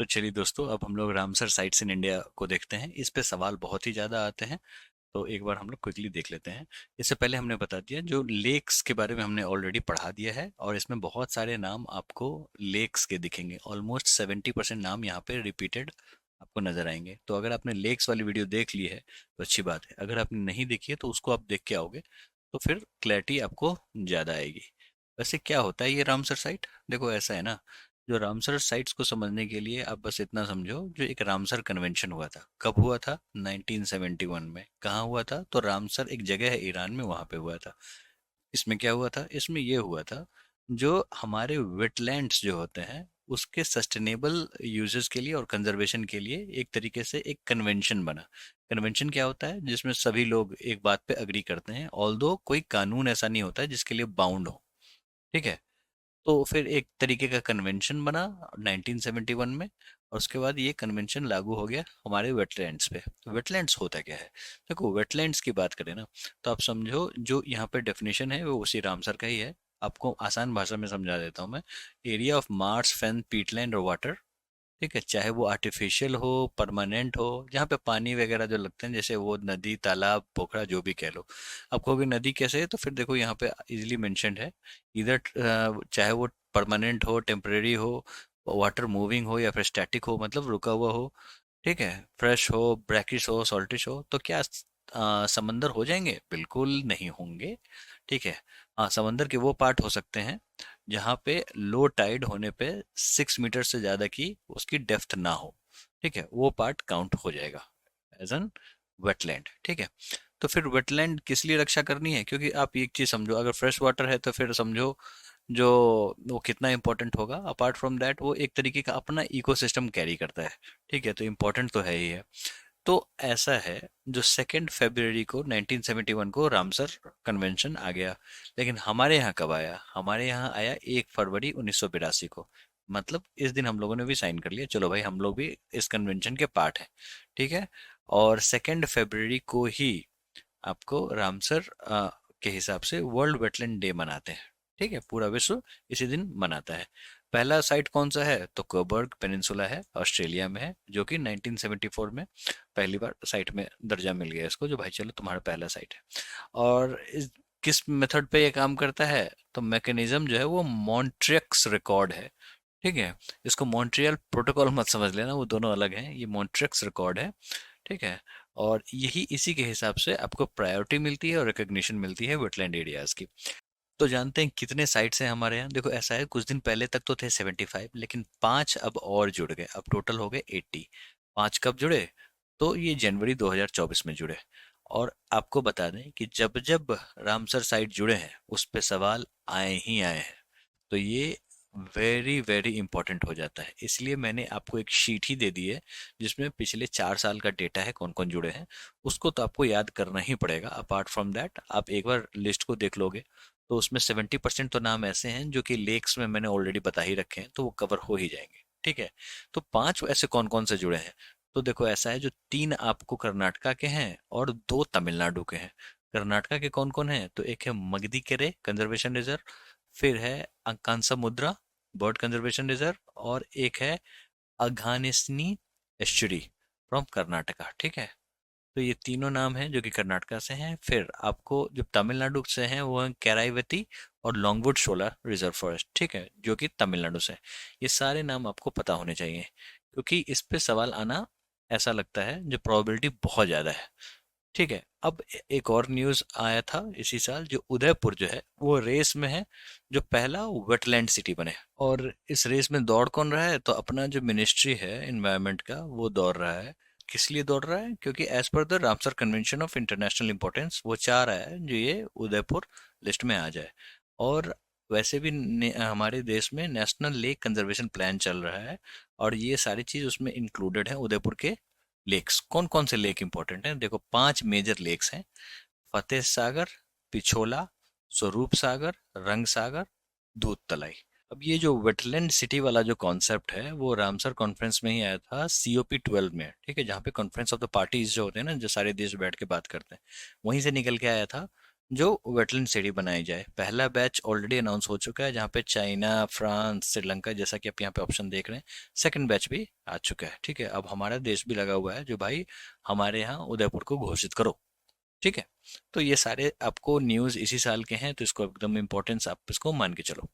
तो चलिए दोस्तों, अब हम लोग रामसर साइट्स इन इंडिया को देखते हैं। इस पे सवाल बहुत ही ज़्यादा आते हैं, तो एक बार हम लोग क्विकली देख लेते हैं। इससे पहले हमने बता दिया, जो लेक्स के बारे में हमने ऑलरेडी पढ़ा दिया है, और इसमें बहुत सारे नाम आपको लेक्स के दिखेंगे। ऑलमोस्ट 70% नाम यहाँ पे रिपीटेड आपको नजर आएंगे। तो अगर आपने लेक्स वाली वीडियो देख ली है तो अच्छी बात है, अगर आपने नहीं देखी है तो उसको आप देख के आओगे तो फिर क्लैरिटी आपको ज़्यादा आएगी। वैसे क्या होता है ये रामसर साइट? देखो ऐसा है ना, जो रामसर साइट्स को समझने के लिए आप बस इतना समझो, जो एक रामसर कन्वेंशन हुआ था, कब हुआ था? 1971 में। कहाँ हुआ था? तो रामसर एक जगह है ईरान में, वहां पे हुआ था। इसमें क्या हुआ था? इसमें ये हुआ था, जो हमारे वेटलैंड्स जो होते हैं उसके सस्टेनेबल यूजेस के लिए और कंजर्वेशन के लिए एक तरीके से एक कन्वेंशन बना। कन्वेंशन क्या होता है? जिसमें सभी लोग एक बात पे अग्री करते हैं, ऑल्दो कोई कानून ऐसा नहीं होता है जिसके लिए बाउंड हो। ठीक है? तो फिर एक तरीके का कन्वेंशन बना 1971 में, और उसके बाद ये कन्वेंशन लागू हो गया हमारे वेटलैंड्स पे। वेटलैंड्स होता क्या है? देखो, वेटलैंड्स की बात करें ना, तो आप समझो जो यहाँ पे डेफिनेशन है वो उसी रामसर का ही है। आपको आसान भाषा में समझा देता हूँ मैं। Area of Marsh, fan, Peatland और वाटर। ठीक है, चाहे वो आर्टिफिशियल हो, परमानेंट हो, जहाँ पे पानी वगैरह जो लगते हैं, जैसे वो नदी, तालाब, पोखरा, जो भी कह लो। आप कहोगे नदी कैसे है, तो फिर देखो यहाँ पे इजीली मेंशन्ड है। इधर चाहे वो परमानेंट हो, टेम्परेरी हो, वाटर मूविंग हो, या फिर स्टैटिक हो, मतलब रुका हुआ हो। ठीक है, फ्रेश हो, ब्रैकिश हो, सॉल्टिश हो, तो क्या समंदर हो जाएंगे? बिल्कुल नहीं होंगे। ठीक है। हाँ, समंदर के वो पार्ट हो सकते हैं जहाँ पे लो टाइड होने पे 6 मीटर से ज़्यादा की उसकी डेप्थ ना हो। ठीक है, वो पार्ट काउंट हो जाएगा एज एन वेटलैंड। ठीक है। तो फिर वेटलैंड किस लिए रक्षा करनी है? क्योंकि आप एक चीज़ समझो, अगर फ्रेश वाटर है तो फिर समझो जो वो कितना इंपॉर्टेंट होगा। अपार्ट फ्रॉम दैट, वो एक तरीके का अपना इकोसिस्टम कैरी करता है। ठीक है, तो इम्पोर्टेंट तो है ही है। तो ऐसा है, जो 2 फरवरी को 1971 को रामसर कन्वेंशन आ गया। लेकिन हमारे यहाँ कब आया? हमारे यहाँ आया 1 फरवरी 1982 को। मतलब इस दिन हम लोगों ने भी साइन कर लिया, चलो भाई हम लोग भी इस कन्वेंशन के पार्ट हैं। ठीक है। और 2 फरवरी को ही आपको रामसर के हिसाब से वर्ल्ड वेटलैंड डे मनाते हैं। ठीक है, पूरा विश्व इसी दिन मनाता है। पहला साइट कौन सा है? तो कोबर्ग पेनिनसुला है, ऑस्ट्रेलिया में है, जो कि 1974 में पहली बार साइट में दर्जा मिल गया इसको, जो भाई चलो तुम्हारा पहला साइट है। और किस मेथड पे ये काम करता है? तो मैकेनिज्म जो है वो मॉन्ट्रियक्स रिकॉर्ड है। ठीक है। इसको मॉन्ट्रियल प्रोटोकॉल मत समझ लेना, वो दोनों अलग हैं। ये मॉन्ट्रियक्स रिकॉर्ड है। ठीक है। और यही इसी के हिसाब से आपको प्रायोरिटी मिलती है और रिकग्निशन मिलती है वेटलैंड एरियाज की। तो जानते हैं कितने साइट्स हैं हमारे यहाँ? देखो ऐसा है, कुछ दिन पहले तक तो थे 75, लेकिन 5 अब और जुड़ गए, अब टोटल हो गए 80। 5 कब जुड़े? तो ये जनवरी 2024 में जुड़े। और आपको बता दें कि जब जब रामसर साइट जुड़े हैं उस पे सवाल आए ही आए हैं। तो ये वेरी वेरी इंपॉर्टेंट हो जाता है। इसलिए मैंने आपको एक शीट ही दे दी है जिसमें पिछले 4 साल का डेटा है, कौन कौन जुड़े हैं। उसको तो आपको याद करना ही पड़ेगा। अपार्ट फ्रॉम दैट, आप एक बार लिस्ट को देख लोगे तो उसमें 70% तो नाम ऐसे हैं जो कि लेक्स में मैंने ऑलरेडी बता ही रखे हैं, तो वो कवर हो ही जाएंगे। ठीक है। तो 5 ऐसे कौन कौन से जुड़े हैं? तो देखो ऐसा है, जो 3 आपको कर्नाटका के हैं और 2 तमिलनाडु के हैं। कर्नाटका के कौन कौन हैं? तो एक है मगदीकेरे कंजर्वेशन रिजर्व, फिर है कांसामुद्रा बर्ड कंजर्वेशन रिजर्व, और एक है अघानिस्नी एस्चुरी फ्रॉम कर्नाटका। ठीक है। तो ये तीनों नाम हैं जो कि कर्नाटका से हैं। फिर आपको जो तमिलनाडु से हैं वो हैं कैराईवती और लॉन्गवुड शोला रिजर्व फॉरेस्ट। ठीक है, जो कि तमिलनाडु से हैं। ये सारे नाम आपको पता होने चाहिए, क्योंकि इस पे सवाल आना ऐसा लगता है जो प्रोबेबिलिटी बहुत ज़्यादा है। ठीक है। अब एक और न्यूज़ आया था इसी साल, जो उदयपुर जो है वो रेस में है, जो पहला वेटलैंड सिटी बने। और इस रेस में दौड़ कौन रहा है? तो अपना जो मिनिस्ट्री है इन्वायरमेंट का, वो दौड़ रहा है। किस लिए दौड़ रहा है? क्योंकि एज पर the Ramsar convention of international importance वो चाह रहा है जो ये उदयपुर लिस्ट में आ जाए। और वैसे भी हमारे देश में नेशनल लेक कंजर्वेशन प्लान चल रहा है, और ये सारी चीज़ उसमें इंक्लूडेड है। उदयपुर के लेक्स, कौन कौन से लेक इंपॉर्टेंट हैं? देखो 5 मेजर लेक्स हैं: फतेह सागर, पिछोला, स्वरूप सागर, रंग सागर, दूध तलाई। अब ये जो वेटलैंड सिटी वाला जो कॉन्सेप्ट है वो रामसर कॉन्फ्रेंस में ही आया था, COP 12 में। ठीक है, जहाँ पे कॉन्फ्रेंस ऑफ द पार्टीज जो होते हैं ना, जो सारे देश बैठ के बात करते हैं, वहीं से निकल के आया था। जो वेटलैंड सीढ़ी बनाई जाए। पहला बैच ऑलरेडी अनाउंस हो चुका है, जहाँ पे चाइना, फ्रांस, श्रीलंका, जैसा कि आप यहाँ पे ऑप्शन देख रहे हैं। सेकंड बैच भी आ चुका है। ठीक है, अब हमारा देश भी लगा हुआ है, जो भाई हमारे यहाँ उदयपुर को घोषित करो। ठीक है, तो ये सारे आपको न्यूज़ इसी साल के हैं, तो इसको एकदम इम्पोर्टेंस आप इसको मान के चलो।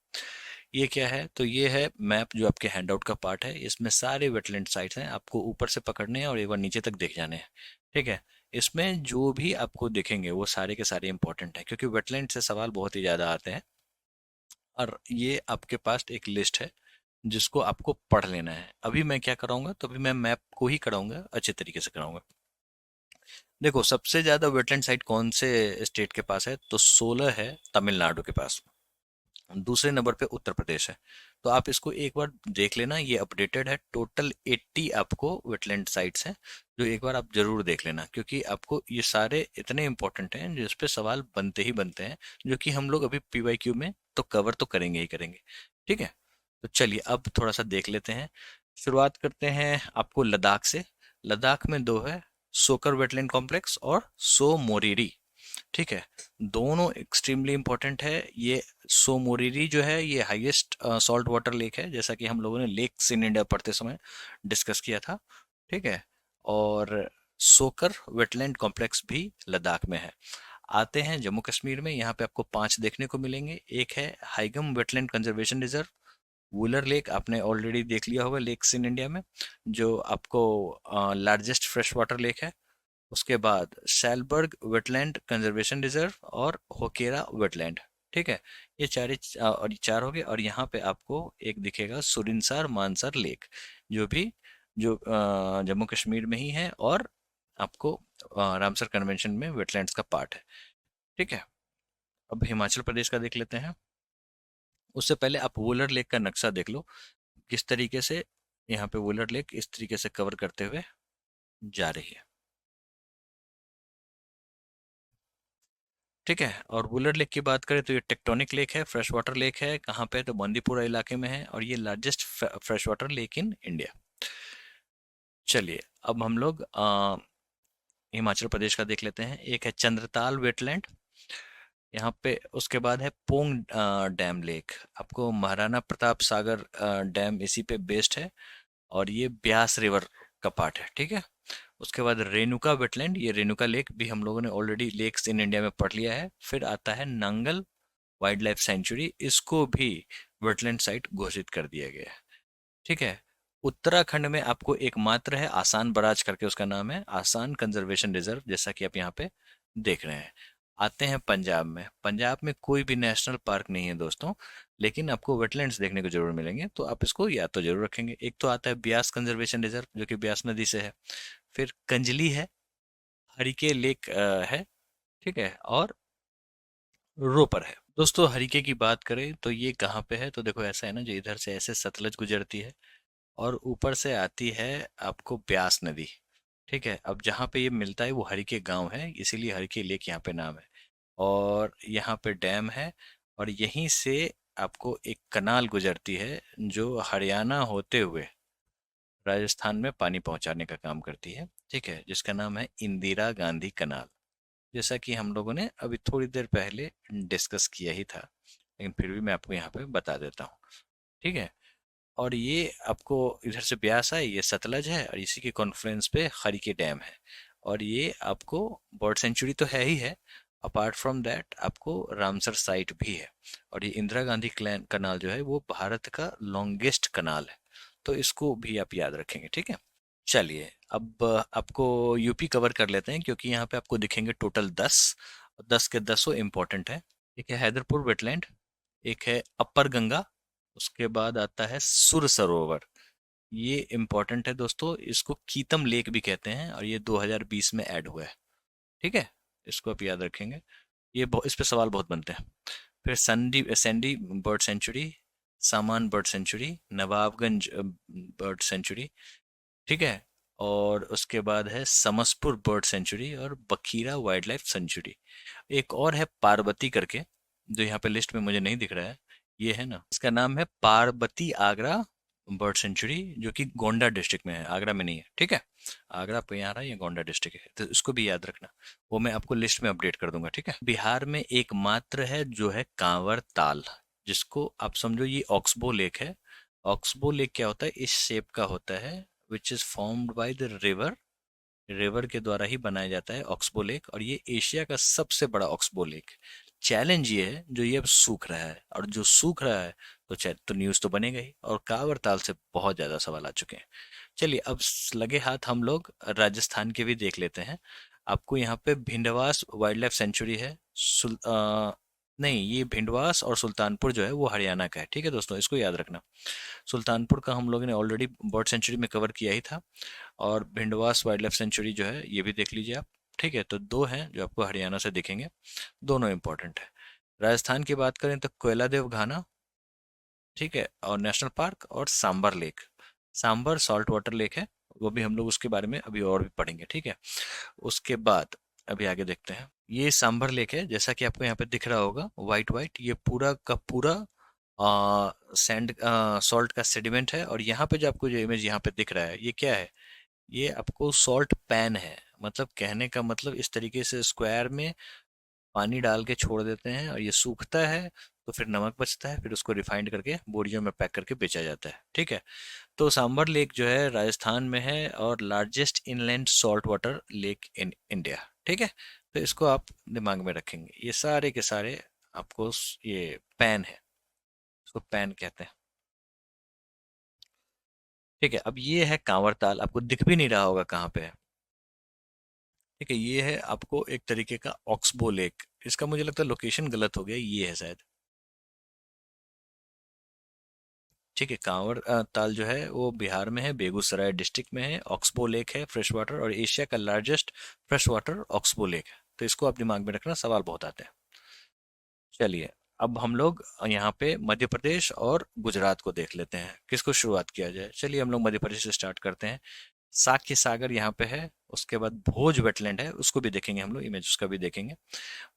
ये क्या है, तो ये है मैप जो आपके हैंडआउट का पार्ट है। इसमें सारे वेटलैंड साइट्स हैं, आपको ऊपर से पकड़ने हैं और एक बार नीचे तक देख जाने हैं। ठीक है, इसमें जो भी आपको दिखेंगे वो सारे के सारे इंपॉर्टेंट हैं, क्योंकि वेटलैंड से सवाल बहुत ही ज़्यादा आते हैं। और ये आपके पास एक लिस्ट है जिसको आपको पढ़ लेना है। अभी मैं क्या कराऊंगा, तो अभी मैं मैप को ही कराऊंगा, अच्छे तरीके से कराऊंगा। देखो, सबसे ज्यादा वेटलैंड साइट कौन से स्टेट के पास है, तो 16 है तमिलनाडु के पास। दूसरे नंबर पे उत्तर प्रदेश है। तो आप इसको एक बार देख लेना, ये अपडेटेड है। टोटल 80 आपको वेटलैंड साइट्स हैं, जो एक बार आप जरूर देख लेना, क्योंकि आपको ये सारे इतने इंपॉर्टेंट हैं जिस पे सवाल बनते ही बनते हैं, जो कि हम लोग अभी पीवाईक्यू में तो कवर तो करेंगे ही करेंगे। ठीक है, तो चलिए अब थोड़ा सा देख लेते हैं। शुरुआत करते हैं आपको लद्दाख से। लद्दाख में दो है, सोकर वेटलैंड कॉम्प्लेक्स और सो मोरिरी। ठीक है, दोनों एक्सट्रीमली इंपॉर्टेंट है। ये सो मोरिरी जो है, ये हाईएस्ट सॉल्ट वाटर लेक है, जैसा कि हम लोगों ने लेक्स इन इंडिया पढ़ते समय डिस्कस किया था। ठीक है, और सोकर वेटलैंड कॉम्प्लेक्स भी लद्दाख में है। आते हैं जम्मू कश्मीर में, यहाँ पे आपको 5 देखने को मिलेंगे। एक है Haigam wetland conservation reserve. Wular lake आपने ऑलरेडी देख लिया होगा लेक्स इन इंडिया में, जो आपको लार्जेस्ट फ्रेश वाटर लेक है। उसके बाद सैलबर्ग वेटलैंड कंजर्वेशन रिजर्व और होकेरा वेटलैंड। ठीक है, ये चार और ये चार हो गए। और यहाँ पे आपको एक दिखेगा सुरिनसर मानसर लेक, जो भी जो जम्मू कश्मीर में ही है, और आपको रामसर कन्वेंशन में वेटलैंड्स का पार्ट है। ठीक है, अब हिमाचल प्रदेश का देख लेते हैं। उससे पहले आप वुलर लेक का नक्शा देख लो, किस तरीके से यहाँ पे वुलर लेक इस तरीके से कवर करते हुए जा रही है। ठीक है, और वुलर लेक की बात करें तो ये टेक्टोनिक लेक है, फ्रेश वाटर लेक है। कहाँ पे, तो बंदीपुरा इलाके में है, और ये largest fresh water lake in India. चलिए, अब हम लोग हिमाचल प्रदेश का देख लेते हैं। एक है चंद्रताल वेटलैंड यहाँ पे। उसके बाद है पोंग डैम लेक। आपको महाराणा प्रताप सागर डैम इसी पे बेस्ड है, और ये ब्यास रिवर का पार्ट है। ठीक है, उसके बाद रेणुका वेटलैंड, ये रेणुका लेक भी हम लोगों ने ऑलरेडी लेक्स इन इंडिया में पढ़ लिया है। फिर आता है नांगल वाइल्ड लाइफ सेंचुरी, इसको भी वेटलैंड साइट घोषित कर दिया गया है। ठीक है, उत्तराखंड में आपको एक मात्र है, आसान बराज करके उसका नाम है, आसान कंजर्वेशन रिजर्व, जैसा कि आप यहाँ पे देख रहे हैं। आते हैं पंजाब में। पंजाब में कोई भी नेशनल पार्क नहीं है दोस्तों, लेकिन आपको वेटलैंड्स देखने को जरूर मिलेंगे, तो आप इसको याद तो जरूर रखेंगे। एक तो आता है ब्यास कंजर्वेशन रिजर्व, जो कि ब्यास नदी से है। फिर कंजली है, हरिके लेक है। ठीक है, और रोपर है। दोस्तों, हरिके की बात करें तो ये कहाँ पे है, तो देखो ऐसा है ना, जो इधर से ऐसे सतलज गुजरती है और ऊपर से आती है आपको ब्यास नदी। ठीक है, अब जहाँ पे ये मिलता है वो हरिके गांव है, इसीलिए हरिके लेक यहाँ पे नाम है। और यहाँ पे डैम है, और यहीं से आपको एक कनाल गुजरती है, जो हरियाणा होते हुए राजस्थान में पानी पहुंचाने का काम करती है। ठीक है, जिसका नाम है इंदिरा गांधी कनाल, जैसा कि हम लोगों ने अभी थोड़ी देर पहले डिस्कस किया ही था, लेकिन फिर भी मैं आपको यहाँ पे बता देता हूँ। ठीक है, और ये आपको इधर से ब्यास है, ये सतलज है, और इसी के कॉन्फ्लुएंस पे हरिके डैम है। और ये आपको बर्ड सेंचुरी तो है ही है, अपार्ट फ्रॉम दैट आपको रामसर साइट भी है। और ये इंदिरा गांधी कनाल जो है वो भारत का लॉन्गेस्ट कनाल है, तो इसको भी आप याद रखेंगे। ठीक है, चलिए अब आपको यूपी कवर कर लेते हैं, क्योंकि यहाँ पे आपको दिखेंगे टोटल 10। 10 के 10 इम्पोर्टेंट है। एक है हैदरपुर वेटलैंड, एक है अपर गंगा, उसके बाद आता है सुर सरोवर। ये इम्पोर्टेंट है दोस्तों, इसको कीतम लेक भी कहते हैं, और ये 2020 में ऐड हुआ है। ठीक है, इसको आप याद रखेंगे, इस पे सवाल बहुत बनते हैं। फिर सैंडी सैंडी बर्ड सेंचुरी, सामान bird sanctuary, Nawabganj bird sanctuary. ठीक है, और उसके बाद है समसपुर बर्ड सेंचुरी और बखीरा वाइल्ड लाइफ सेंचुरी। एक और है पार्वती करके, जो यहाँ पे लिस्ट में मुझे नहीं दिख रहा है। ये है ना, इसका नाम है पार्वती आगरा बर्ड सेंचुरी जो कि गोंडा डिस्ट्रिक्ट में है, आगरा में नहीं है, ठीक है। आगरा आपको यहाँ आ रहा है, ये गोंडा डिस्ट्रिक्ट है, तो इसको भी याद रखना। वो मैं आपको लिस्ट में अपडेट कर दूंगा, ठीक है। बिहार में एकमात्र है जो है कांवर ताल, जिसको आप समझो ये ऑक्सबो लेक है। ऑक्सबो लेक क्या होता है, इस शेप का होता है, which is formed by the river. River के द्वारा ही बनाया जाता है ऑक्सबो लेक, और ये एशिया का सबसे बड़ा ऑक्सबो लेक। चैलेंज ये है जो ये अब सूख रहा है, और जो सूख रहा है तो न्यूज़ तो बनेगा ही, और कांवर ताल से बहुत ज़्यादा सवाल आ चुके हैं। चलिए अब लगे हाथ हम लोग राजस्थान के भी देख लेते हैं। आपको यहाँ पे भिंडवास वाइल्ड लाइफ सेंचुरी है। नहीं, ये भिंडवास और सुल्तानपुर जो है वो हरियाणा का है, ठीक है दोस्तों, इसको याद रखना। सुल्तानपुर का हम लोगों ने ऑलरेडी बर्ड सेंचुरी में कवर किया ही था, और भिंडवास वाइल्ड लाइफ सेंचुरी जो है ये भी देख लीजिए आप। ठीक है, तो दो हैं जो आपको हरियाणा से दिखेंगे, दोनों इंपॉर्टेंट है। राजस्थान की बात करें तो कोयला देव घाना, ठीक है, और नेशनल पार्क, और Sambhar lake. Sambhar salt water lake है, वो भी हम लोग उसके बारे में अभी और भी पढ़ेंगे, ठीक है। उसके बाद अभी आगे देखते हैं। ये सांबर लेक है, जैसा कि आपको यहाँ पे दिख रहा होगा वाइट वाइट, ये पूरा का पूरा सैंड सॉल्ट का सेडिमेंट है। और यहाँ पे जो आपको जो इमेज यहाँ पे दिख रहा है, ये क्या है, ये आपको सॉल्ट पैन है। मतलब कहने का मतलब इस तरीके से स्क्वायर में पानी डाल के छोड़ देते हैं, और ये सूखता है, तो फिर नमक बचता है, फिर उसको रिफाइंड करके बोरियों में पैक करके बेचा जाता है, ठीक है। तो सांबर लेक जो है राजस्थान में है, और largest inland salt water lake in India, ठीक है। तो इसको आप दिमाग में रखेंगे, ये सारे के सारे आपको ये पैन है, इसको पैन कहते हैं, ठीक है। अब ये है कांवर ताल, आपको दिख भी नहीं रहा होगा कहाँ पे है, ठीक है। ये है आपको एक तरीके का ऑक्सबो लेक, इसका मुझे लगता है लोकेशन गलत हो गया, ये है शायद, ठीक है। कांवर ताल जो है वो बिहार में है, बेगूसराय डिस्ट्रिक्ट में है। ऑक्सबो लेक है फ्रेश वाटर, और एशिया का largest fresh water oxbow lake है। तो इसको आप दिमाग में रखना, सवाल बहुत आते हैं। चलिए अब हम लोग यहाँ पे मध्य प्रदेश और गुजरात को देख लेते हैं, किसको शुरुआत किया जाए। चलिए हम लोग मध्य प्रदेश से स्टार्ट करते हैं। साक्य सागर यहाँ पे है, उसके बाद भोज वेटलैंड है, उसको भी देखेंगे हम लोग, इमेज उसका भी देखेंगे।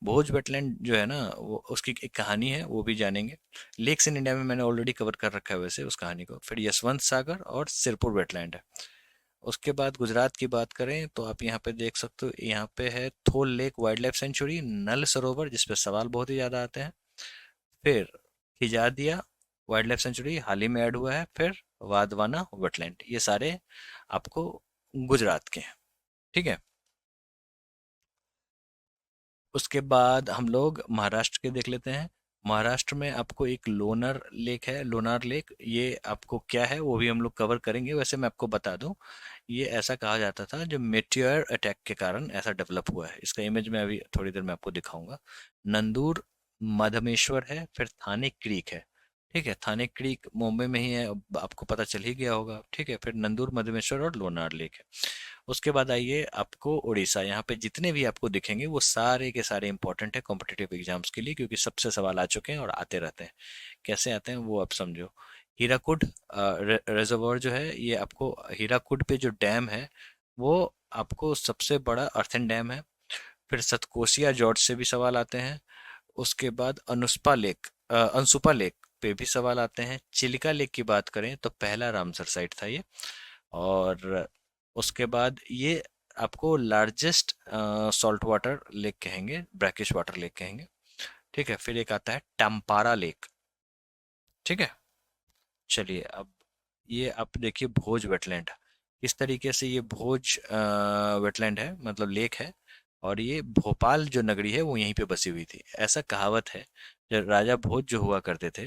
भोज वेटलैंड जो है ना, वो उसकी एक कहानी है, वो भी जानेंगे। लेक्स इन इंडिया में मैंने ऑलरेडी कवर कर रखा है वैसे उस कहानी को। फिर यशवंत सागर और सिरपुर वेटलैंड है। उसके बाद गुजरात की बात करें तो आप यहाँ पे देख सकते हो, यहाँ पे है थोल लेक वाइल्ड लाइफ सेंचुरी, नल सरोवर जिसपे सवाल बहुत ही ज्यादा आते हैं। फिर खिजादिया वाइल्ड लाइफ सेंचुरी हाल ही में ऐड हुआ है। फिर वाधवाना वेटलैंड, ये सारे आपको गुजरात के हैं, ठीक है। उसके बाद हम लोग महाराष्ट्र के देख लेते हैं। महाराष्ट्र में आपको एक लोनार लेक है, लोनार लेक, ये आपको क्या है वो भी हम लोग कवर करेंगे। वैसे मैं आपको बता दूं, ये ऐसा कहा जाता था जो मेटियोर अटैक के कारण ऐसा डेवलप हुआ है। इसका इमेज मैं अभी थोड़ी देर में आपको दिखाऊंगा। नंदूर मधमेश्वर है, फिर थाने क्रीक है, ठीक है। थाने क्रीक मुंबई में ही है, अब आपको पता चल ही गया होगा, ठीक है। फिर नंदूर मधमेश्वर और लोनार लेक है। उसके बाद आइए आपको उड़ीसा, यहाँ पे जितने भी आपको दिखेंगे वो सारे के सारे इंपॉर्टेंट है कॉम्पिटिटिव एग्जाम्स के लिए, क्योंकि सबसे सवाल आ चुके हैं और आते रहते हैं। कैसे आते हैं वो आप समझो। हीराकुड रिजर्वॉयर जो है, ये आपको हीराकुड पे जो डैम है वो आपको सबसे बड़ा अर्थन डैम है। फिर सतकोसिया जॉर्ज से भी सवाल आते हैं। उसके बाद अनसुपा लेक पे भी सवाल आते हैं। चिलिका लेक की बात करें तो पहला रामसर साइट था ये। और उसके बाद ये आपको लार्जेस्ट सॉल्ट वाटर लेक कहेंगे, ब्रैकिश वाटर लेक कहेंगे, ठीक है। फिर एक आता है टम्पारा लेक, ठीक है। चलिए अब ये आप देखिए भोज वेटलैंड, किस तरीके से ये भोज वेटलैंड है, मतलब लेक है। और ये भोपाल जो नगरी है वो यहीं पे बसी हुई थी, ऐसा कहावत है। जब राजा भोज जो हुआ करते थे,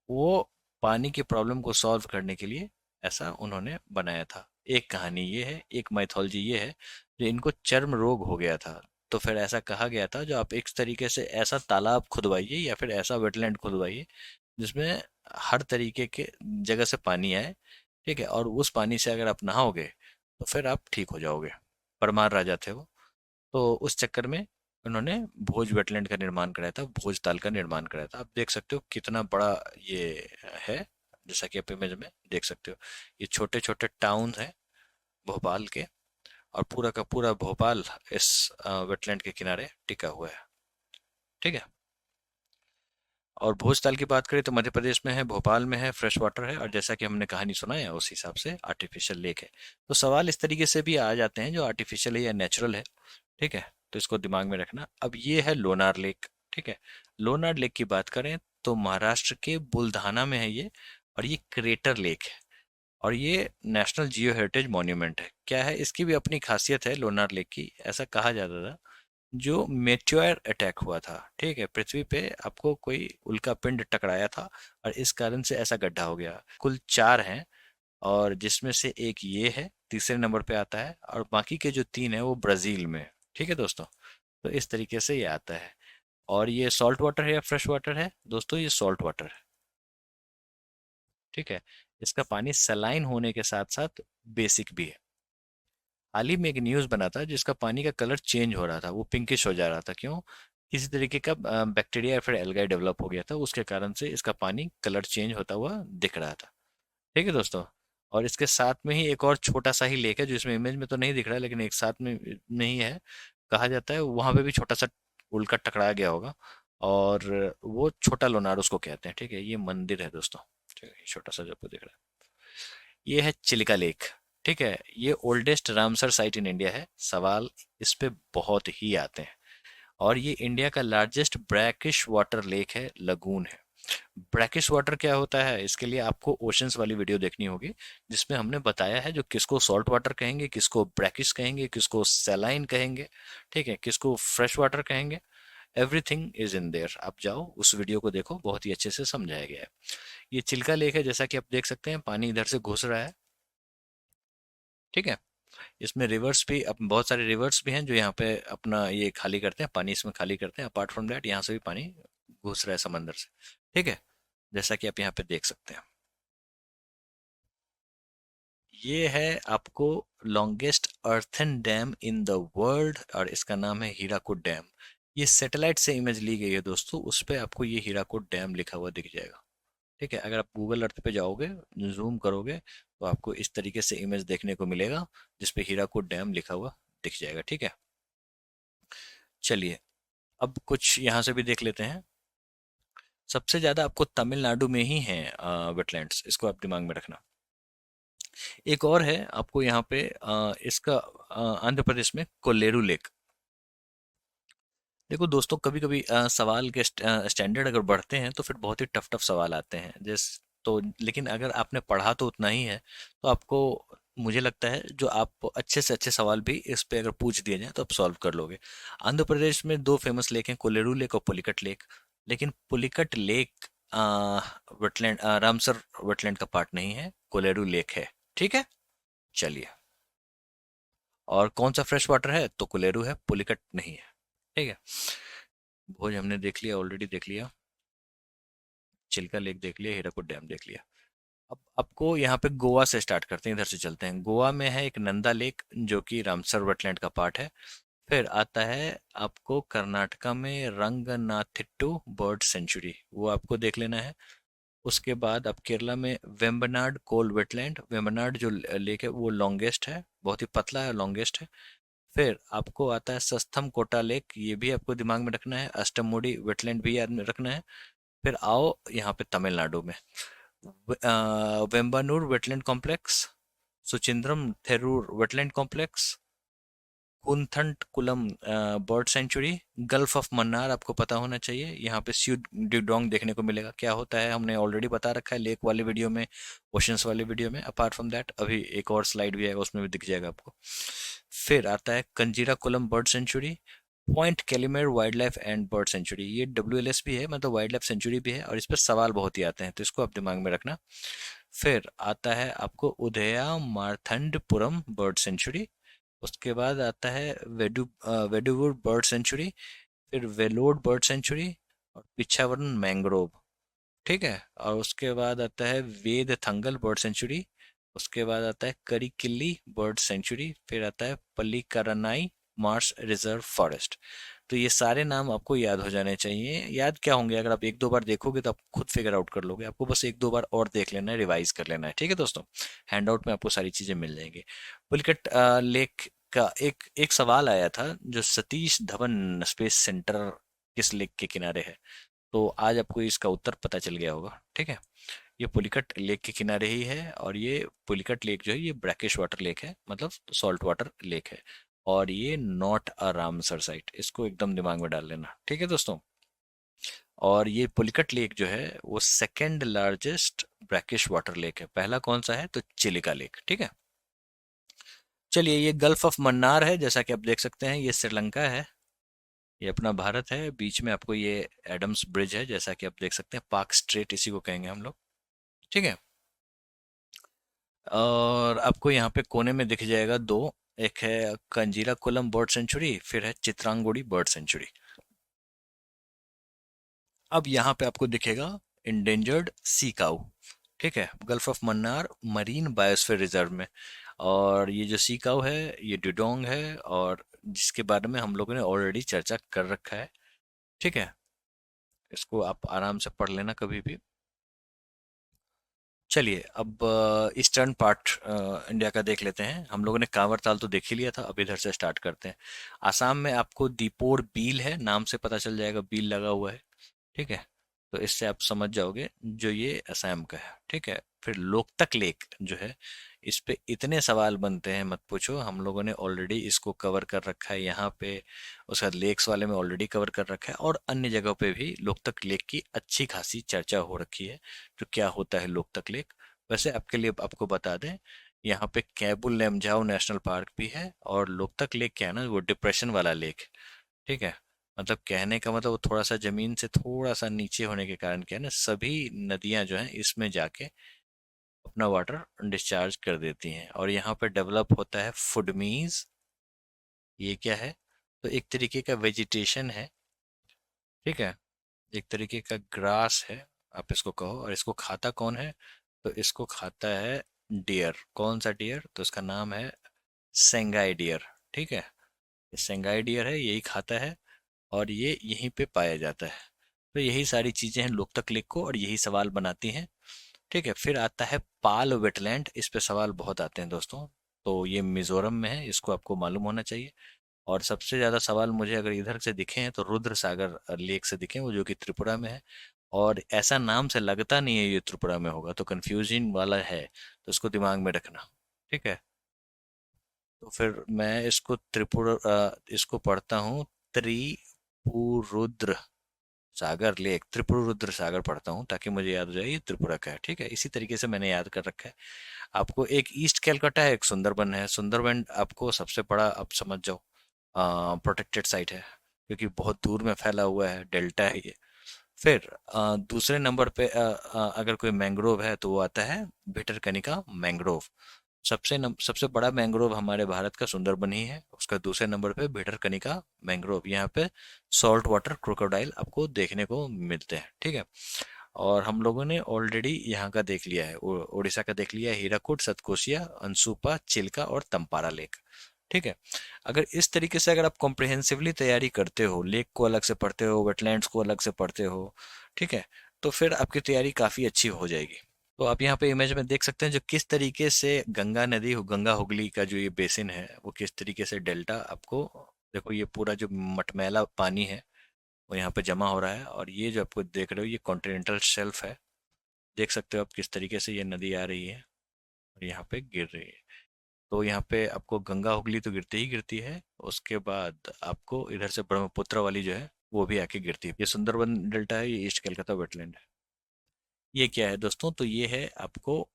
वो पानी की प्रॉब्लम को सॉल्व करने के लिए ऐसा उन्होंने बनाया था। एक कहानी ये है, एक माइथोलॉजी ये है, जो इनको चर्म रोग हो गया था, तो फिर ऐसा कहा गया था जो आप एक तरीके से ऐसा तालाब खुदवाइए या फिर ऐसा वेटलैंड खुदवाइए जिसमें हर तरीके के जगह से पानी आए, ठीक है। और उस पानी से अगर आप नहाओगे तो फिर आप ठीक हो जाओगे। परमार राजा थे वो, तो उस चक्कर में उन्होंने भोज वेटलैंड का निर्माण कराया था, भोज ताल का निर्माण कराया था। आप देख सकते हो कितना बड़ा ये है, जैसा कि आप इमेज में देख सकते हो। ये छोटे छोटे टाउन हैं भोपाल के, और पूरा का पूरा भोपाल इस वेटलैंड के किनारे टिका हुआ है, ठीक है। और भोजताल की बात करें तो मध्य प्रदेश में है, भोपाल में है, फ्रेश वाटर है, और जैसा कि हमने कहानी सुना है उस हिसाब से आर्टिफिशियल लेक है। तो सवाल इस तरीके से भी आ जाते हैं जो आर्टिफिशियल है या नेचुरल है। ठीक है, तो इसको दिमाग में रखना। अब ये है लोनार लेक। ठीक है, लोनार लेक की बात करें तो महाराष्ट्र के बुलधाना में है ये, और ये क्रेटर लेक है, और ये नेशनल जियो हेरिटेज मॉन्यूमेंट है। क्या है इसकी भी अपनी खासियत है लोनार लेक की। ऐसा कहा जाता था जो मेटेओर अटैक हुआ था, ठीक है, पृथ्वी पे आपको कोई उल्का पिंड टकराया था, और इस कारण से ऐसा गड्ढा हो गया। कुल चार हैं, और जिसमें से एक ये है, तीसरे नंबर पे आता है, और बाकी के जो तीन है वो ब्राजील में है। ठीक है दोस्तों, तो इस तरीके से ये आता है। और ये सॉल्ट वाटर है या फ्रेश वाटर है दोस्तों? ये सॉल्ट वाटर है। ठीक है, इसका पानी सलाइन होने के साथ साथ बेसिक भी है। हाल ही में एक न्यूज़ बना था जिसका पानी का कलर चेंज हो रहा था, वो पिंकिश हो जा रहा था। क्यों? किसी तरीके का बैक्टीरिया या फिर एल्गाई डेवलप हो गया था, उसके कारण से इसका पानी कलर चेंज होता हुआ दिख रहा था। ठीक है दोस्तों, और इसके साथ में ही एक और छोटा सा ही लेक है जो इसमें इमेज में तो नहीं दिख रहा है, लेकिन एक साथ में ही है। कहा जाता है वहां पे भी छोटा सा उल्का टकराया गया होगा, और वो छोटा लोनार उसको कहते हैं। ठीक है, ये मंदिर है दोस्तों। ठीक है, ये छोटा सा जो आपको दिख रहा है ये है चिलिका लेक। ठीक है, ये oldest Ramsar site in India है। सवाल इस पे बहुत ही आते हैं। और ये इंडिया का लार्जेस्ट ब्रैकिश वाटर लेक है, लगून है। ब्रैकिश वाटर क्या होता है, इसके लिए आपको ओशंस वाली वीडियो देखनी होगी, जिसमें हमने बताया है जो किसको सॉल्ट वाटर कहेंगे, किसको ब्रैकिश कहेंगे, किसको सैलाइन कहेंगे, ठीक है, किसको फ्रेश वाटर कहेंगे। एवरीथिंग इज इन देयर, आप जाओ उस वीडियो को देखो, बहुत ही अच्छे से समझाया गया है। ये चिल्का लेक है, जैसा कि आप देख सकते हैं पानी इधर से घुस रहा है। ठीक है, इसमें रिवर्स भी बहुत सारे रिवर्स भी हैं जो यहाँ पे अपना ये खाली करते हैं, पानी इसमें खाली करते हैं। अपार्ट फ्रॉम दैट यहाँ से भी पानी घुस रहा है समंदर से। ठीक है, जैसा कि आप यहाँ पे देख सकते हैं। ये है आपको longest earthen dam in the world, और इसका नाम है हीराकुड डैम। ये सैटेलाइट से इमेज ली गई है दोस्तों, उस पे आपको ये हीराकुड डैम लिखा हुआ दिख जाएगा। ठीक है, अगर आप गूगल अर्थ पे जाओगे, जूम करोगे, तो आपको इस तरीके से इमेज देखने को मिलेगा जिसपे हीराकुड डैम लिखा हुआ दिख जाएगा। ठीक है, चलिए अब कुछ यहाँ से भी देख लेते हैं। सबसे ज्यादा आपको तमिलनाडु में ही है वेटलैंड्स, इसको आप दिमाग में रखना। एक और है आपको यहाँ पे इसका आंध्र प्रदेश में कोल्लेरू लेक। देखो दोस्तों, कभी कभी सवाल के स्टैंडर्ड अगर बढ़ते हैं तो फिर बहुत ही टफ टफ सवाल आते हैं। तो लेकिन अगर आपने पढ़ा तो उतना ही है, तो आपको, मुझे लगता है जो आप अच्छे से अच्छे सवाल भी इस पे अगर पूछ दिए जाए तो आप सॉल्व कर लोगे। आंध्र प्रदेश में दो फेमस लेक हैं, कोलेरू लेक और पुलिकट लेक। लेकिन Pulicat lake wetland, Ramsar wetland का पार्ट नहीं है, कोलेरू लेक है। ठीक है, चलिए। और कौन सा फ्रेश वाटर है? तो कोलेरू है, पुलिकट नहीं है। ठीक है, भोज हमने देख लिया, ऑलरेडी देख लिया, चिल्का लेक देख लिया, हीराकुद डैम देख लिया। अब आपको यहाँ पे गोवा से स्टार्ट करते हैं, इधर से चलते हैं। गोवा में है एक नंदा लेक जो कि रामसर वेटलैंड का पार्ट है। फिर आता है आपको कर्नाटका में रंगनाथिट्टू बर्ड सेंचुरी, वो आपको देख लेना है। उसके बाद आप केरला में वेम्बनाड कोल वेटलैंड, वेम्बनाड जो लेक है वो लॉन्गेस्ट है, बहुत ही पतला है, लॉन्गेस्ट है। फिर आपको आता है सस्थम कोटा लेक, ये भी आपको दिमाग में रखना है। अष्टमुडी वेटलैंड भी याद में रखना है। फिर आओ यहाँ पे तमिलनाडु में, Vembanur wetland complex, Suchindram Theroor wetland complex, कुंथंट bird sanctuary, gulf of Mannar आपको पता होना चाहिए, यहाँ पे स्यू डिडोंग देखने को मिलेगा। क्या होता है हमने ऑलरेडी बता रखा है लेक वाले वीडियो में, ओशंस वाले वीडियो में। अपार्ट फ्रॉम दैट अभी एक और स्लाइड भी आएगा, उसमें भी दिख जाएगा आपको। फिर आता है Kanjirankulam bird sanctuary, point Calimere wild life and bird sanctuary, ये WLS भी है, मतलब वाइल्ड लाइफ सेंचुरी भी है, और इस पर सवाल बहुत ही आते हैं, तो इसको आप दिमाग में रखना। फिर आता है आपको उदया मारथंडपुरम बर्ड सेंचुरी। उसके बाद आता है वेडुवुड बर्ड सेंचुरी, फिर वेलोड बर्ड सेंचुरी, और पिछावरन मैंग्रोव। ठीक है, और उसके बाद आता है वेद थंगल बर्ड सेंचुरी। उसके बाद आता है करिकिल्ली बर्ड सेंचुरी। फिर आता है पल्लीकरनाई मार्स रिजर्व फॉरेस्ट। तो ये सारे नाम आपको याद हो जाने चाहिए। याद क्या होंगे, अगर आप एक दो बार देखोगे तो आप खुद फिगर आउट कर लोगे, आपको बस एक दो बार और देख लेना है, रिवाइज कर लेना है। ठीक है दोस्तों, हैंड आउट में आपको सारी चीजें मिल जाएंगी। पुलिकट लेक का एक एक सवाल आया था, जो सतीश धवन स्पेस सेंटर किस लेक के किनारे है? तो आज आपको इसका उत्तर पता चल गया होगा। ठीक है, ये पुलिकट लेक के किनारे ही है, और ये पुलिकट लेक जो है ये ब्रैकिश वाटर लेक है, मतलब सॉल्ट वाटर लेक है। और ये नॉट अ रामसर साइट, इसको एकदम दिमाग में डाल लेना। ठीक है दोस्तों, और ये पुलिकट लेक जो है वो second largest brackish water lake है। पहला कौन सा है? तो चिलिका लेक। ठीक है, चलिए, ये गल्फ ऑफ मन्नार है, जैसा कि आप देख सकते हैं। ये श्रीलंका है, ये अपना भारत है। बीच में आपको ये एडम्स ब्रिज है, जैसा कि आप देख सकते हैं। पार्क स्ट्रेट इसी को कहेंगे हम लोग। ठीक है, और आपको यहाँ पे कोने में दिख जाएगा दो, एक है कंजीरा कोलम बर्ड सेंचुरी, फिर है चित्रांगोड़ी बर्ड सेंचुरी। अब यहाँ पे आपको दिखेगा इंडेंजर्ड सी काऊ। ठीक है, gulf of Mannar marine biosphere reserve में। और ये जो सी काऊ है ये डुडोंग है, और जिसके बारे में हम लोगों ने ऑलरेडी चर्चा कर रखा है। ठीक है, इसको आप आराम से पढ़ लेना कभी भी। चलिए, अब ईस्टर्न पार्ट इंडिया का देख लेते हैं। हम लोगों ने कांवर ताल तो देख ही लिया था, अब इधर से स्टार्ट करते हैं। आसाम में आपको दीपोर बील है, नाम से पता चल जाएगा, बील लगा हुआ है। ठीक है, तो इससे आप समझ जाओगे जो ये असम का है। ठीक है, फिर लोकतक लेक जो है, इस पे इतने सवाल बनते हैं मत पूछो। हम लोगों ने ऑलरेडी इसको कवर कर रखा है यहाँ पे, उसका लेक्स वाले में ऑलरेडी कवर कर रखा है, और अन्य जगहों पे भी लोकतक लेक की अच्छी खासी चर्चा हो रखी है। तो क्या होता है लोकतक लेक? वैसे आपके लिए आपको बता दें, यहाँ पे कैबुल लेमजाओ नेशनल पार्क भी है, और लोकतक लेक क्या है ना, वो डिप्रेशन वाला लेक। ठीक है, मतलब कहने का मतलब वो थोड़ा सा जमीन से थोड़ा सा नीचे होने के कारण क्या है ना, सभी नदियां जो हैं इसमें जाके अपना वाटर डिस्चार्ज कर देती हैं, और यहाँ पे डेवलप होता है फुडमीज। ये क्या है? तो एक तरीके का वेजिटेशन है। ठीक है, एक तरीके का ग्रास है, आप इसको कहो। और इसको खाता कौन है? तो इसको खाता है डियर। कौन सा डियर? तो इसका नाम है सेंगाई डियर। ठीक है, ये सेंगाई डियर है, यही खाता है, और ये यहीं पे पाया जाता है। तो यही सारी चीजें हैं लोकतक लेक को, और यही सवाल बनाती हैं। ठीक है, फिर आता है पाल वेटलैंड। इस पे सवाल बहुत आते हैं दोस्तों। तो ये मिजोरम में है, इसको आपको मालूम होना चाहिए। और सबसे ज्यादा सवाल मुझे अगर इधर से दिखे हैं तो रुद्र सागर लेक से दिखे हैं, वो जो कि त्रिपुरा में है। और ऐसा नाम से लगता नहीं है ये त्रिपुरा में होगा, तो कंफ्यूजिंग वाला है, तो इसको दिमाग में रखना। ठीक है, तो फिर मैं इसको इसको पढ़ता हूँ त्रिपुरुद्र सागर लेक। त्रिपुरुद्र सागर पढ़ता हूँ ताकि मुझे याद हो जाए ये त्रिपुरा का है। ठीक है, इसी तरीके से मैंने याद कर रखा है। आपको एक ईस्ट कैलकाटा है, एक सुंदरबन है। सुंदरबन आपको सबसे बड़ा, आप समझ जाओ, प्रोटेक्टेड साइट है, क्योंकि बहुत दूर में फैला हुआ है, डेल्टा है ये। फिर दूसरे नंबर पे अगर कोई मैंग्रोव है तो वो आता है भितरकनिका मैंग्रोव। सबसे बड़ा मैंग्रोव हमारे भारत का सुंदरबन ही है। उसका दूसरे नंबर पे भितरकनिका मैंग्रोव। यहाँ पे सॉल्ट वाटर क्रोकोडाइल आपको देखने को मिलते हैं। ठीक है, और हम लोगों ने ऑलरेडी यहाँ का देख लिया है, उड़ीसा का देख लिया है, हीराकुड, सतकोसिया, अंसुपा, चिल्का और तंपारा लेक। ठीक है, अगर इस तरीके से अगर आप कॉम्प्रिहेंसिवली तैयारी करते हो, लेक को अलग से पढ़ते हो, वेटलैंड्स को अलग से पढ़ते हो, ठीक है, तो फिर आपकी तैयारी काफ़ी अच्छी हो जाएगी। तो आप यहाँ पे इमेज में देख सकते हैं जो किस तरीके से गंगा नदी, गंगा हुगली का जो ये बेसिन है, वो किस तरीके से डेल्टा आपको, देखो ये पूरा जो मटमैला पानी है वो यहाँ पे जमा हो रहा है, और ये जो आपको देख रहे हो ये कॉन्टिनेंटल शेल्फ है। देख सकते हो आप किस तरीके से ये नदी आ रही है और यहाँ पे गिर रही है। तो यहाँ पे आपको गंगा हुगली तो गिरती ही गिरती है, उसके बाद आपको इधर से ब्रह्मपुत्र वाली जो है वो भी आके गिरती है। ये सुंदरबन डेल्टा है, ये ईस्ट कैलकाता वेटलैंड है। ये क्या है दोस्तों? तो ये है आपको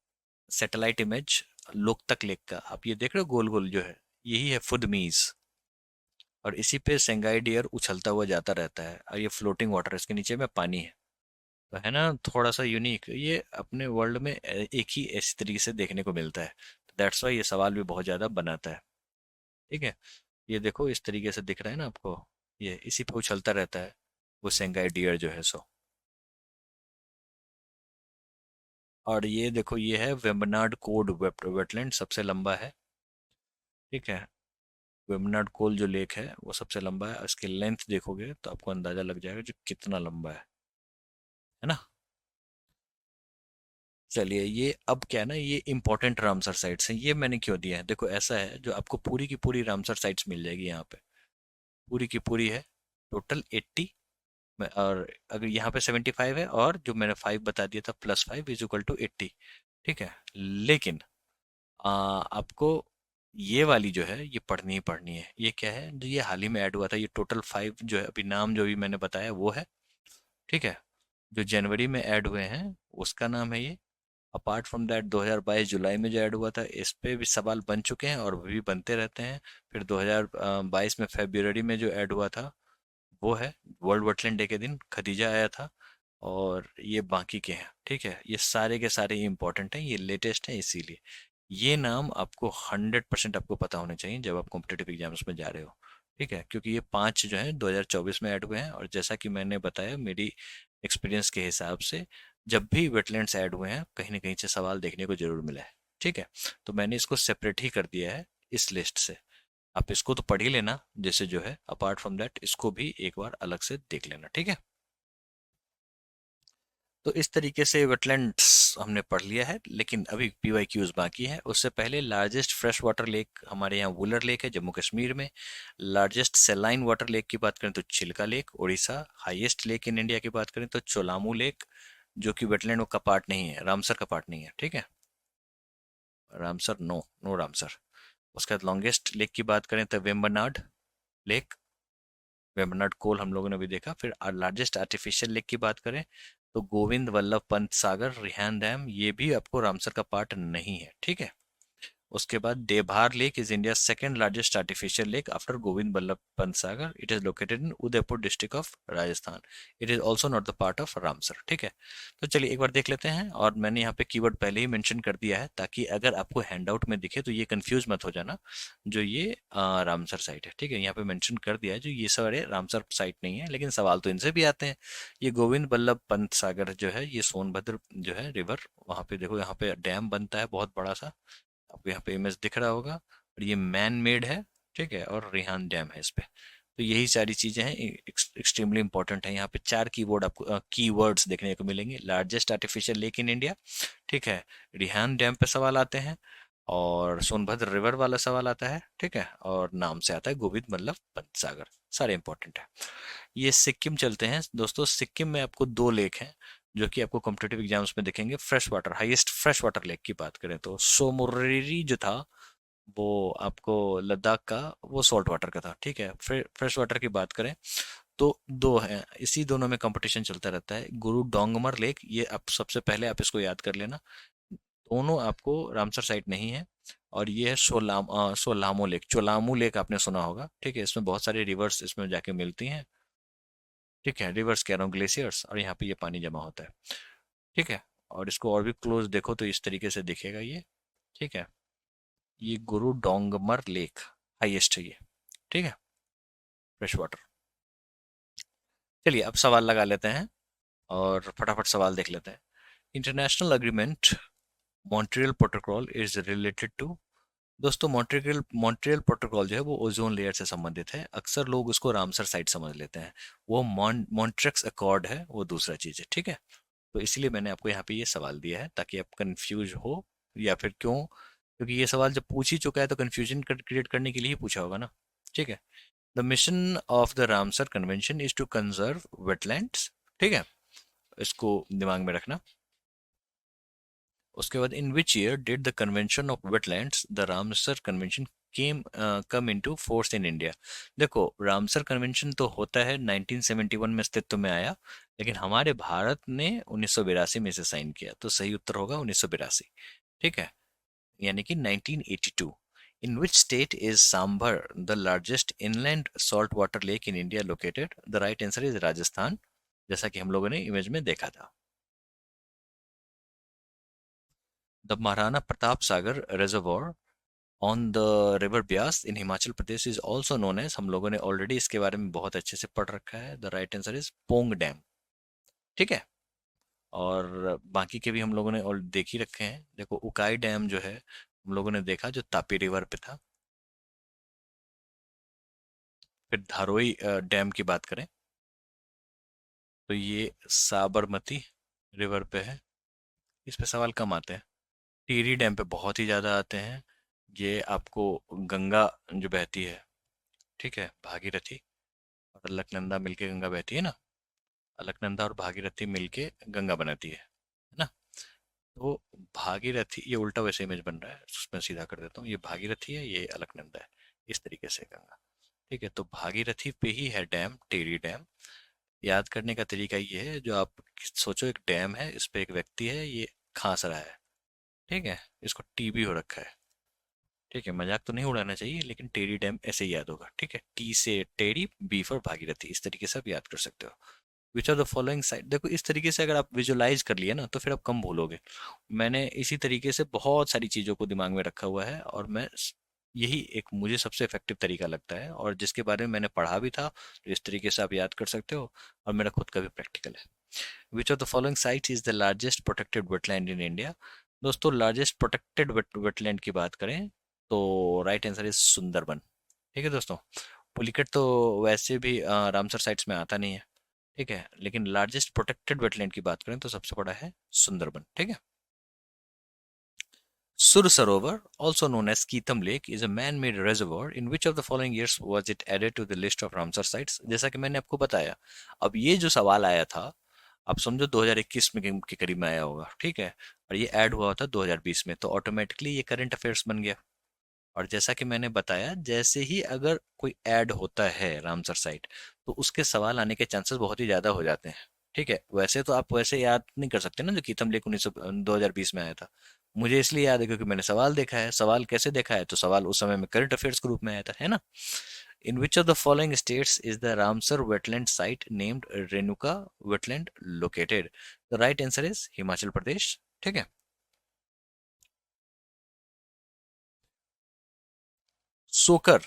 सैटेलाइट इमेज लोकतक लेक का। आप ये देख रहे हो गोल गोल जो है, यही है फुदमीज। और इसी पे सेंगाई डियर उछलता हुआ जाता रहता है, और ये फ्लोटिंग वाटर है, इसके नीचे में पानी है। तो है ना थोड़ा सा यूनिक, ये अपने वर्ल्ड में एक ही ऐसी तरीके से देखने को मिलता है। दैट्स वाई ये सवाल भी बहुत ज़्यादा बनाता है। ठीक है, ये देखो इस तरीके से दिख रहा है ना आपको, ये इसी पे उछलता रहता है, वो सेंगाई डियर जो है सो। और ये देखो ये है वेम्बनाड कोड वेटलैंड, सबसे लंबा है। ठीक है, वेम्बनाड कोल जो लेक है वो सबसे लंबा है। इसकी लेंथ देखोगे तो आपको अंदाजा लग जाएगा जो कितना लंबा है ना। चलिए, ये अब क्या है ना, ये इंपॉर्टेंट रामसर साइट्स हैं। ये मैंने क्यों दिया है? देखो ऐसा है, जो आपको पूरी की पूरी रामसर साइट्स मिल जाएगी यहाँ पे, पूरी की पूरी है, टोटल 80। और अगर यहाँ पे 75 है, और जो मैंने 5 बता दिया था +5 = 80। ठीक है, लेकिन आपको ये वाली जो है ये पढ़नी ही पढ़नी है। ये क्या है, जो ये हाल ही में ऐड हुआ था, ये टोटल 5 जो है, अभी नाम जो भी मैंने बताया वो है। ठीक है, जो जनवरी में ऐड हुए हैं उसका नाम है ये। अपार्ट फ्रॉम दैट 2022 जुलाई में जो ऐड हुआ था, इस पे भी सवाल बन चुके हैं और भी बनते रहते हैं। फिर 2022 में फरवरी में जो ऐड हुआ था वो है वर्ल्ड वेटलैंड डे के दिन खदीजा आया था। और ये बाकी के हैं। ठीक है, ये सारे के सारे इंपॉर्टेंट हैं, ये लेटेस्ट हैं, इसीलिए ये नाम आपको 100% आपको पता होने चाहिए जब आप कॉम्पिटेटिव एग्जाम्स में जा रहे हो। ठीक है, क्योंकि ये 5 जो है 2024 में ऐड हुए हैं, और जैसा कि मैंने बताया मेरी एक्सपीरियंस के हिसाब से, जब भी वेटलैंड्स ऐड हुए हैं कहीं ना कहीं से सवाल देखने को जरूर मिला है। ठीक है, तो मैंने इसको सेपरेट ही कर दिया है इस लिस्ट से। आप इसको तो पढ़ ही लेना जैसे जो है, अपार्ट फ्रॉम दैट इसको भी एक बार अलग से देख लेना। ठीक है, तो इस तरीके से वेटलैंड्स हमने पढ़ लिया है, लेकिन अभी पीवाईक्यूज बाकी है। उससे पहले लार्जेस्ट फ्रेश वाटर लेक हमारे यहाँ वुलर लेक है जम्मू कश्मीर में। लार्जेस्ट सेलाइन वाटर लेक की बात करें तो Chilika lake Orissa. Highest lake in India की बात करें तो चोलामू लेक, जो कि वेटलैंड का पार्ट नहीं है, रामसर का पार्ट नहीं है। ठीक है, रामसर नो, नो रामसर। उसके बाद लॉन्गेस्ट लेक की बात करें तो वेम्बनाड लेक, वेम्बनाड कोल हम लोगों ने भी देखा। फिर लार्जेस्ट आर्टिफिशियल लेक की बात करें तो गोविंद वल्लभ पंत सागर रिहान डैम, ये भी आपको रामसर का पार्ट नहीं है। ठीक है, उसके बाद Dhebar lake is India second largest artificial lake after Govind Ballabh Pant Sagar. It is located in Udaipur district of Rajasthan. It is also not the part of Ramsar. ठीक है, तो चलिए एक बार देख लेते हैं। और मैंने यहाँ पे कीवर्ड पहले ही मेंशन कर दिया है, ताकि अगर आपको हैंडआउट में दिखे तो ये कंफ्यूज मत हो जाना। जो ये रामसर साइट है, ठीक है, यहाँ पे मेंशन कर दिया है, जो ये सारे रामसर साइट नहीं है, लेकिन सवाल तो इनसे भी आते हैं। ये गोविंद बल्लभ पंत सागर जो है, ये सोनभद्र जो है रिवर, वहाँ पे देखो, यहाँ पे डैम बनता है बहुत बड़ा सा, आपको यहाँ पे इमेज दिख रहा होगा। और ये मैन मेड है। ठीक है, और रिहान डैम है इस पे। तो यही सारी चीजें हैं, एक्सट्रीमली इंपॉर्टेंट है। यहाँ पे 4 कीवर्ड आपको कीवर्ड्स देखने को मिलेंगे। Largest artificial lake in India, ठीक है, रिहान डैम पे सवाल आते हैं, और सोनभद्र रिवर वाला सवाल आता है। ठीक है, और नाम से आता है गोविंद बल्लभ पंत सागर। सारे इंपॉर्टेंट है। ये सिक्किम चलते हैं दोस्तों। सिक्किम में आपको 2 लेक हैं जो कि आपको कॉम्पिटेटिव एग्जाम्स में दिखेंगे। Fresh water, highest fresh water lake की बात करें तो सोमोरेरी जो था वो आपको लद्दाख का, वो सॉल्ट वाटर का था। ठीक है, फ्रेश वाटर की बात करें तो 2 हैं, इसी दोनों में कंपटीशन चलता रहता है। गुरु डोंगमर लेक, ये आप सबसे पहले आप इसको याद कर लेना। दोनों आपको रामसर साइट नहीं है। और ये है सोलामो लेक, चोलामू लेक आपने सुना होगा। ठीक है, इसमें बहुत सारी रिवर्स इसमें जाके मिलती हैं। ठीक है, रिवर्स कह रहा हूँ, ग्लेशियर्स, और यहाँ पे ये पानी जमा होता है। ठीक है, और इसको और भी क्लोज देखो तो इस तरीके से दिखेगा ये। ठीक है, ये गुरु डोंगमर लेक हाईएस्ट है ये। ठीक है, फ्रेश वाटर। चलिए अब सवाल लगा लेते हैं और फटाफट सवाल देख लेते हैं। International agreement Montreal protocol is related to. दोस्तों, मॉन्ट्रियल मॉन्ट्रियल प्रोटोकॉल जो है वो ओजोन लेयर से संबंधित है। अक्सर लोग उसको रामसर साइट समझ लेते हैं। वो मॉन्ट्रिक्स अकॉर्ड है, वो दूसरा चीज है। ठीक है, तो इसलिए मैंने आपको यहाँ पे ये सवाल दिया है ताकि आप कंफ्यूज हो, या फिर क्यों, क्योंकि ये सवाल जब पूछ ही चुका है तो कंफ्यूजन क्रिएट करने के लिए ही पूछा होगा ना। ठीक है, the mission of the Ramsar convention is to conserve wetlands. ठीक है, इसको दिमाग में रखना। उसके बाद, in which year did the convention of wetlands the Ramsar convention came come into force in India. देखो, रामसर कन्वेंशन तो होता है 1971 में अस्तित्व में आया, लेकिन हमारे भारत ने 1982 में इसे साइन किया, तो सही उत्तर होगा 1982। ठीक है, यानी कि 1982। In which state is Sambhar the largest inland salt water lake in India located. The right answer is Rajasthan, जैसा कि हम लोगों ने इमेज में देखा था। The Maharana Pratap Sagar reservoir on the river Beas in Himachal Pradesh is also known as, हम लोगों ने ऑलरेडी इसके बारे में बहुत अच्छे से पढ़ रखा है। The right answer is Pong dam. ठीक है, और बाकी के भी हम लोगों ने और देख ही रखे हैं। देखो, उकाई डैम जो है हम लोगों ने देखा, जो तापी रिवर पे था। फिर धारोई डैम की बात करें तो ये साबरमती रिवर पे है। इस पे सवाल कम आते हैं। टिहरी डैम पे बहुत ही ज़्यादा आते हैं। ये आपको गंगा जो बहती है, ठीक है, भागीरथी और अलकनंदा मिलके गंगा बहती है ना, अलकनंदा और भागीरथी मिलके गंगा बनाती है ना। तो भागीरथी, ये उल्टा वैसे इमेज बन रहा है, मैं सीधा कर देता हूँ, ये भागीरथी है, ये अलकनंदा है, इस तरीके से गंगा। ठीक है, तो भागीरथी पे ही है डैम, टेरी डैम। याद करने का तरीका ये है, जो आप सोचो एक डैम है, इस पे एक व्यक्ति है, ये खांस रहा है, ठीक है, इसको टीबी हो रखा है। ठीक है, मजाक तो नहीं उड़ाना चाहिए, लेकिन टेरी डैम ऐसे ही याद होगा। ठीक है, टी से टेरी, बी फॉर भागीरथी, इस तरीके से आप याद कर सकते हो। Which are the following site, देखो इस तरीके से अगर आप विजुअलाइज कर लिए ना तो फिर आप कम भूलोगे। मैंने इसी तरीके से बहुत सारी चीज़ों को दिमाग में रखा हुआ है, और यही एक मुझे सबसे इफेक्टिव तरीका लगता है, और जिसके बारे में मैंने पढ़ा भी था, तो इस तरीके से आप याद कर सकते हो, और मेरा खुद का भी प्रैक्टिकल है। Which of the following sites is the largest protected wetland in India. दोस्तों, लार्जेस्ट प्रोटेक्टेड वेटलैंड की बात करें तो राइट आंसर इज सुंदरबन। ठीक है दोस्तों, पुलिकट तो वैसे भी रामसर साइट्स में आता नहीं है। ठीक है, लेकिन लार्जेस्ट प्रोटेक्टेड वेटलैंड की बात करें तो सबसे बड़ा है सुंदरबन। ठीक है, Sur Sarovar, also known as Keetham Lake, is a man-made reservoir. In which of the following years was it added to the list of Ramsar sites? जैसा कि मैंने आपको बताया, अब ये जो सवाल आया था, आप समझो 2021 में के करीब में आया होगा, ठीक है, और ये ऐड हुआ था 2020 में, तो ऑटोमेटिकली ये करंट अफेयर्स बन गया। और जैसा कि मैंने बताया, जैसे ही अगर कोई ऐड होता है रामसर साइट, तो उसके सवाल आने के चांसेस बहुत ही ज्यादा हो जाते हैं। ठीक है, वैसे तो आप वैसे याद नहीं कर सकते ना, जो कीतम लेक 2020 में आया था। मुझे इसलिए याद है क्योंकि मैंने सवाल देखा है। सवाल कैसे देखा है? तो सवाल उस समय में करंट अफेयर्स के रूप में आया था, है ना। In which of the following states is the Ramsar wetland site named Renuka wetland located? The right answer is Himachal Pradesh. ठीक है, Tso Kar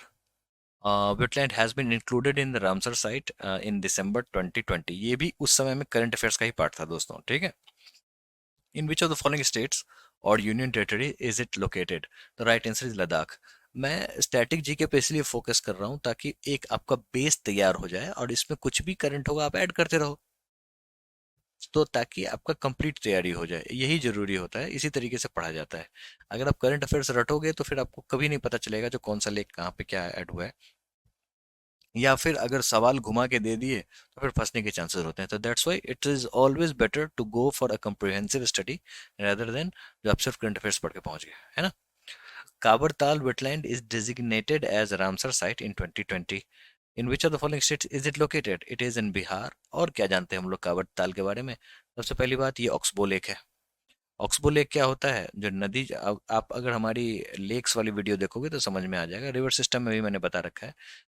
wetland has been included in the Ramsar site in December 2020। ये भी उस समय में करंट अफेयर्स का ही पार्ट था दोस्तों। ठीक है, in which of the following states और union territory is it located? The right answer is Ladakh. मैं स्टैटिक जीके पे इसलिए फोकस कर रहा हूँ ताकि एक आपका बेस तैयार हो जाए, और इसमें कुछ भी करंट होगा आप ऐड करते रहो, तो ताकि आपका कंप्लीट तैयारी हो जाए। यही जरूरी होता है, इसी तरीके से पढ़ा जाता है। अगर आप करंट अफेयर्स रटोगे तो फिर आपको कभी नहीं पता चलेगा जो कौन सा लेख कहाँ पे क्या ऐड हुआ है, या फिर अगर सवाल घुमा के दे दिए तो फिर फंसने के चांसेस होते हैं। तो that's why it is always better to go for a comprehensive study rather than जो आप सिर्फ करंट अफेयर्स पढ़ के पहुंच गए, है ना। काबर ताल wetland is designated as Ramsar site in 2020। In which of the following states is it located? It is in Bihar. और क्या जानते हैं हम लोग काबर ताल के बारे में? सबसे पहली बात, ये ऑक्सबो लेक है। ऑक्सबो लेक क्या होता है? जो नदी, आप अगर हमारी लेक्स वाली वीडियो देखोगे तो समझ में आ जाएगा। रिवर सिस्टम में भी मैंने बता रखा है।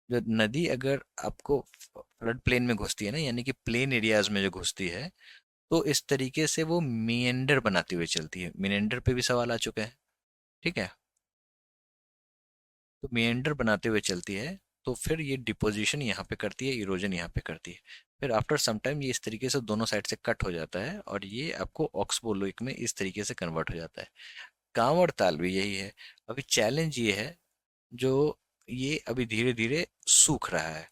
जो नदी अगर आपको फ्लड प्लेन में घुसती है ना, यानी कि प्लेन एरियाज में जो घुसती है, तो इस तरीके से वो मिएंडर बनाती हुई चलती है। मिएंडर पे भी सवाल आ चुके हैं। ठीक है, तो मिएंडर बनाते हुए चलती है, तो फिर ये डिपोजिशन यहाँ पे करती है, इरोजन यहाँ पे करती है, फिर आफ्टर सम टाइम ये इस तरीके से दोनों साइड से कट हो जाता है, और ये आपको ऑक्सबो लेक में इस तरीके से कन्वर्ट हो जाता है। कांवड़ ताल भी यही है। अभी चैलेंज ये है, जो ये अभी धीरे धीरे सूख रहा है,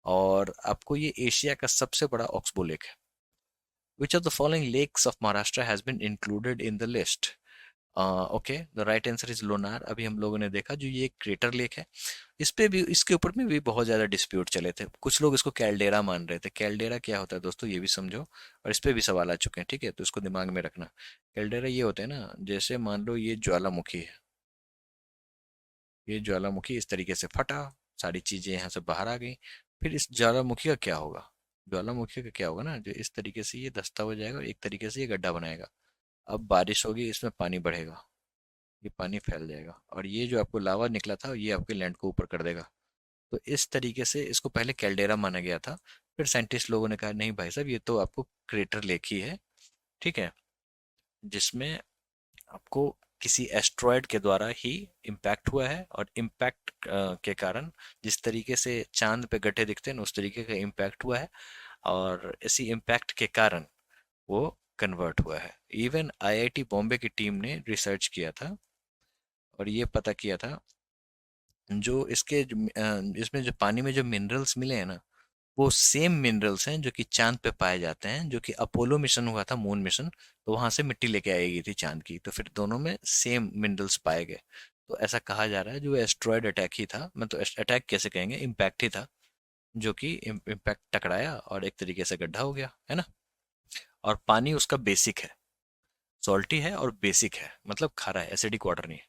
और आपको ये एशिया का सबसे बड़ा ऑक्सबो लेक है। Which of the following lakes of Maharashtra has been included in the list? Okay, the right answer is Lonar. अभी हम लोगों ने देखा, जो ये एक क्रेटर लेक है, इस पे भी, इसके ऊपर में भी बहुत ज्यादा डिस्प्यूट चले थे। कुछ लोग इसको कैल्डेरा मान रहे थे। कैल्डेरा क्या होता है दोस्तों, ये भी समझो, और इस पे भी सवाल आ चुके हैं। ठीक है, तो इसको दिमाग में रखना। कैल्डेरा ये होता है ना, जैसे मान लो ये ज्वालामुखी है, ये ज्वालामुखी इस तरीके से फटा, सारी चीजें यहाँ से बाहर आ गई, फिर इस ज्वालामुखी का क्या होगा? ज्वालामुखी का क्या होगा ना, जो इस तरीके से ये दस्ता हो जाएगा, और एक तरीके से ये गड्ढा बनाएगा। अब बारिश होगी, इसमें पानी बढ़ेगा, ये पानी फैल जाएगा, और ये जो आपको लावा निकला था ये आपके लैंड को ऊपर कर देगा। तो इस तरीके से इसको पहले कैल्डेरा माना गया था, फिर साइंटिस्ट लोगों ने कहा नहीं भाई साहब, ये तो आपको क्रेटर लेक ही है। ठीक है, जिसमें आपको किसी एस्ट्रॉयड के द्वारा ही इम्पैक्ट हुआ है, और इम्पैक्ट के कारण जिस तरीके से चांद पे गड्ढे दिखते हैं उस तरीके का इम्पैक्ट हुआ है, और इसी इम्पैक्ट के कारण वो कन्वर्ट हुआ है। इवन आईआईटी बॉम्बे की टीम ने रिसर्च किया था, और ये पता किया था, जो इसमें जो पानी में जो मिनरल्स मिले हैं ना, वो सेम मिनरल्स हैं जो कि चांद पे पाए जाते हैं। जो कि अपोलो मिशन हुआ था, मून मिशन, तो वहां से मिट्टी लेके आई गई थी चांद की, तो फिर दोनों में सेम मिनरल्स पाए गए। तो ऐसा कहा जा रहा है जो एस्ट्रॉयड अटैक ही था, मतलब अटैक कैसे कहेंगे, इम्पैक्ट ही था। जो कि इम्पैक्ट टकराया और एक तरीके से गड्ढा हो गया, है ना। और पानी उसका बेसिक है, सॉल्टी है और बेसिक है, मतलब खारा है, एसिडिक वाटर नहीं है।